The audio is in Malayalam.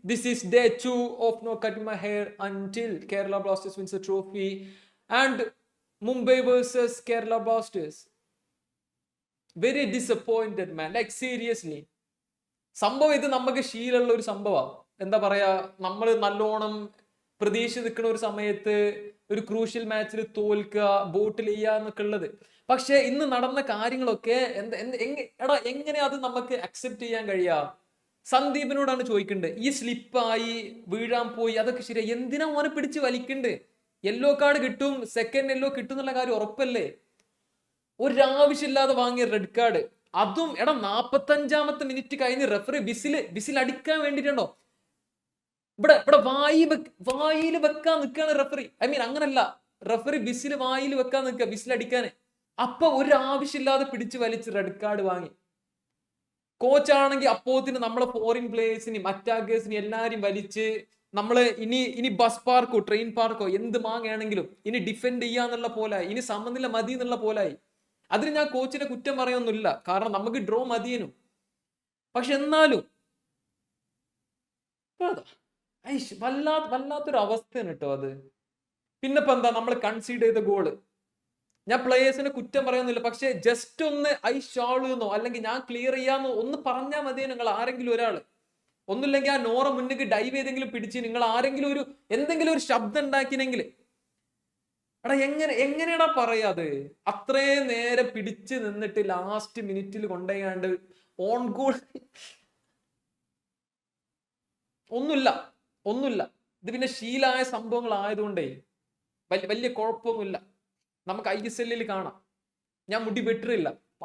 This is day 2 of no cutting my hair until Kerala Blasters wins the trophy and Mumbai versus Kerala Blasters. Very disappointed, man. Like seriously. സംഭവം ഇത് നമുക്ക് ശീലമുള്ള ഒരു സംഭവമാണ്. എന്താ പറയാ, നമ്മൾ നല്ലോണം പ്രതീക്ഷ നിൽക്കുന്ന ഒരു സമയത്ത് ഒരു ക്രൂഷ്യൽ മാച്ചിൽ തോൽക്കുക, ബോട്ടിൽ ചെയ്യുക എന്നൊക്കെ ഉള്ളത്. പക്ഷെ ഇന്ന് നടന്ന കാര്യങ്ങളൊക്കെ എങ്ങനെ അത് നമുക്ക് അക്സെപ്റ്റ് ചെയ്യാൻ കഴിയാ? സന്ദീപിനോടാണ് ചോദിക്കേണ്ടത്. ഈ സ്ലിപ്പായി വീഴാൻ പോയി, അതൊക്കെ ശരിയാ. എന്തിനാ ഓനെ പിടിച്ച് വലിക്കണ്ട്? യെല്ലോ കാർഡ് കിട്ടും, സെക്കൻഡ് യെല്ലോ കിട്ടും എന്നുള്ള കാര്യം ഉറപ്പല്ലേ? ഒരാവശ്യമില്ലാതെ വാങ്ങിയ റെഡ് കാർഡ്, അതും 45-ാമത്തെ മിനിറ്റ് കഴിഞ്ഞ് റെഫറി വിസിൽ അടിക്കാൻ വേണ്ടിട്ടുണ്ടോ? ഇവിടെ വായിൽ വെക്കാൻ നിൽക്കാണ് റെഫറി. ഐ മീൻ അങ്ങനല്ല, റെഫറി വിസിൽ വായിൽ വെക്കാൻ നിൽക്കുക, വിസിൽ അടിക്കാന്. അപ്പൊ ഒരാവശ്യമില്ലാതെ പിടിച്ച് വലിച്ച് റെഡ് കാർഡ് വാങ്ങി. കോച്ചാണെങ്കിൽ അപ്പോത്തിന് നമ്മളെ ഫോറിൻ പ്ലേയേഴ്സിനെയും അറ്റാക്കേഴ്സിനെയും എല്ലാരും വലിച്ച് നമ്മള് ഇനി ബസ് പാർക്കോ ട്രെയിൻ പാർക്കോ എന്ത് മാങ്ങയാണെങ്കിലും ഇനി ഡിഫെൻഡ് ചെയ്യാന്നുള്ള പോലായി, ഇനി സമനില മതി എന്നുള്ള പോലായി. അതിന് ഞാൻ കോച്ചിനെ കുറ്റം പറയൊന്നുമില്ല, കാരണം നമുക്ക് ഡ്രോ മതിയനും. പക്ഷെ എന്നാലും വല്ലാത്തൊരു അവസ്ഥയാണ് കേട്ടോ അത്. പിന്നെപ്പോ എന്താ, നമ്മൾ കൺസീഡ് ചെയ്ത ഗോള്, ഞാൻ പ്ലേയേഴ്സിനെ കുറ്റം പറയുന്നില്ല, പക്ഷെ ജസ്റ്റ് ഒന്ന് ഷാളെന്നോ അല്ലെങ്കിൽ ഞാൻ ക്ലിയർ ചെയ്യാന്നോ ഒന്ന് പറഞ്ഞാൽ മതിയോ നിങ്ങൾ ആരെങ്കിലും ഒരാള്. ഒന്നുമില്ലെങ്കിൽ ആ നോറ മുന്നിക്ക് ഡൈവ് ചെയ്തെങ്കിലും പിടിച്ച് നിങ്ങൾ ആരെങ്കിലും എന്തെങ്കിലും ഒരു ശബ്ദം ഉണ്ടാക്കിനെങ്കിൽ. എങ്ങനെയാടാ പറയാത്? അത്രയും നേരം പിടിച്ച് നിന്നിട്ട് ലാസ്റ്റ് മിനിറ്റിൽ കൊണ്ടുപോയാണ്ട് ഓൺ ഗോൾ. ഒന്നുമില്ല. ഇത് പിന്നെ ശീലായ സംഭവങ്ങൾ ആയതുകൊണ്ടേ വലിയ കുഴപ്പമൊന്നുമില്ല. നമുക്ക് ISL കാണാം. ഞാൻ മുടി വെട്ടില്ല,